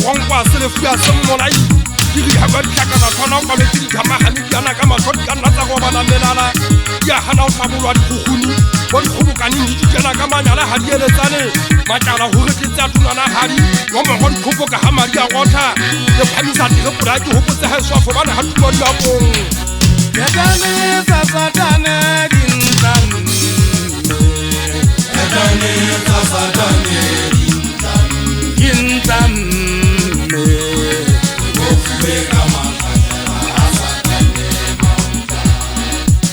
Wangwa se le fia se molai Diri ha ba tlaka na tshwana ka le di kamagane di ana ka matshot ka nna tsa go bana melala ya hana o tlabulwa dikguguni bo dikgobokane di dikena ka manyala ha di eletsane matala ho re tsa tunana hari wa mo go dikgoboka ha mari a gotha le phamisa dire pula ke hopotse ha swa fo bana ha tuwa di apong ya dane sa satane dintan ya dane sa satane dintan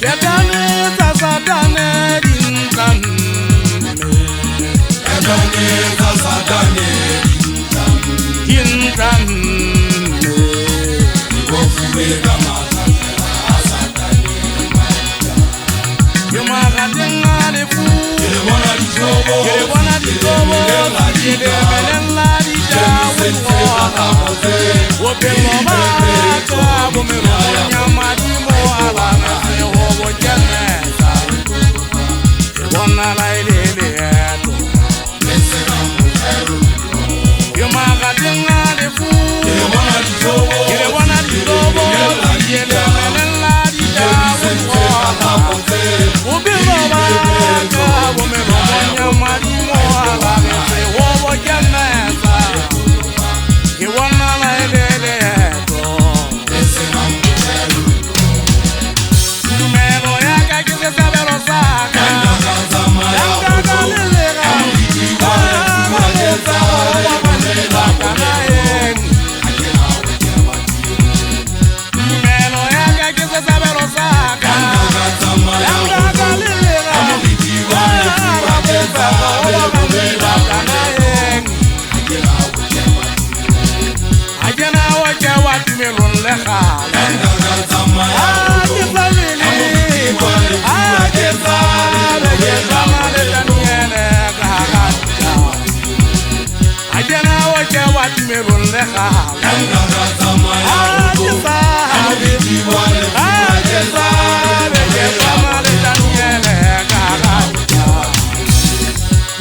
ya dane sa satane dintan ya dane sa satane dintan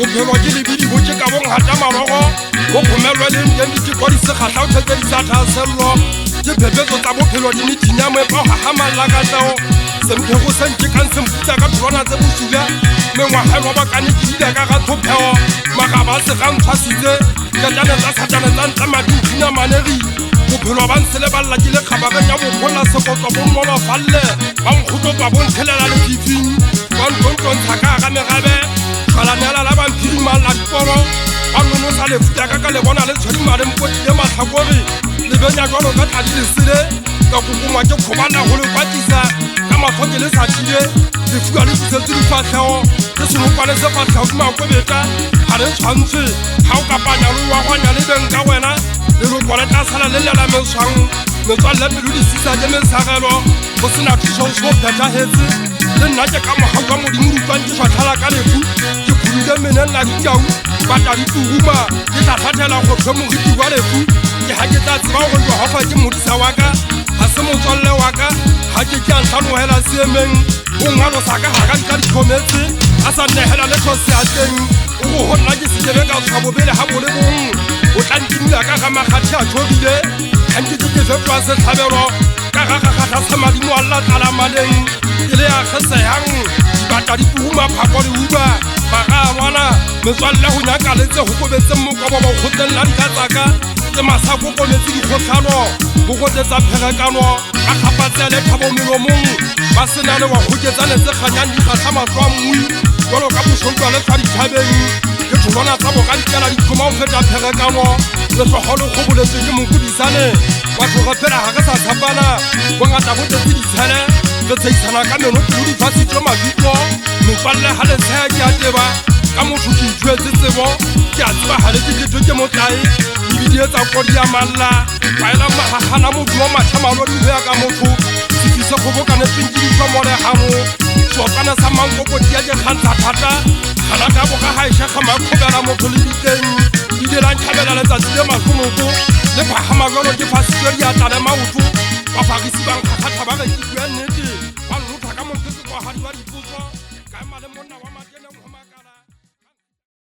Bophelo ke le bidi botse ka bong hata marogo go khomelwa le nteng di kwa di se khatla o thetse di sa thasello ke phephetso tsa bophelo di mitinya mo pa ha malla ka tsao semke go sentse kan semputsa ka tsona tse bosula me ngwahelo ba kane ke dile ka ga thopheo magaba se ga ntshasitse ka tana tsa satana tsa ntla madina maneri bophelo ba ntse le balla ke le khabaka nya bokhola se go tswa bo mo ba falle ba nkhuto ba bo nthelela le fifing ba ntonton thaka ga megabe Kala nela la bampiri mala diporo ba nono sa le futa ka le bona le tshwedi mare mpotile matlhakore le benya jwalo ka tladi le sile ka kokongwa ke khobana go le kwatisa ka matlhoke le sa tile le fuwa le tsetse di fatlhego ke senopane se fatlhego ke makobeta ga le tshwantshe ga o kapanya le wa gwanya le beng ka wena le lokwa le tla sala le lela meswang metswalle pelo di sisa ke mesagelo go sena thuso so phethagetse le nna ke ka mogau ka modimo ditswang ke tshwatlhala ka lefu ke phulile menella ditau bata dituruma ke tla thathela go tlho moriti wa lefu ke ga ke tla tseba gore ke hofa ke modisa wa ka ga se motswalle wa ka ga ke ke a ntlhanogela seemeng o ngwalosa ka ga ka nka ditlhometse a sa nnegela le tlho seatleng o go go nna ke sekebe ka tshwa bobele ga bole bong o tla ntimila ka ga makgathi a thobile gantse ke fetwa setlhabelo ka ga gagata sa madimo a lla tlalamaleng ke le ya kgeseyang dibata dituruma phako le uba ba ga ngwana metswalle go nyaka letse go kobetseng mokobo ba go kgotlelela dikatsaka ke masako kometse dikgotlhano go gotetsa pherekano ka kgapatse le thabo melomong ba sena le wa goketsa letse kganyang dikgatlha matlho a mmui jalo ka bosontwa le tshwa dithabeng ke tholwana tsa boka dikela ditlhoma go feta pherekano letlogo le kgoboletse ke mokodisane batho ga phela ga re sa tshapana bongata bo tetse ditshele re tsheisana ka meno pelo difasitse mabitlo metswalle ga letshea ke a teba ka motho ke ithwetse tsebo ke a tseba ga le ke ketho ke motlae ebile tsa kodi ya malla baela magagana motho wa mathamalo di hoya ka motho sefise kgobokanetseng ke ditlwa molegamo seopana sa mankopoti ya dikgantsa thata gana ka boga ga ešega makgobela motho le diteng di dirang tlhabela letsatsi le mahlonoko le phagama jalo ke fasitse di atlale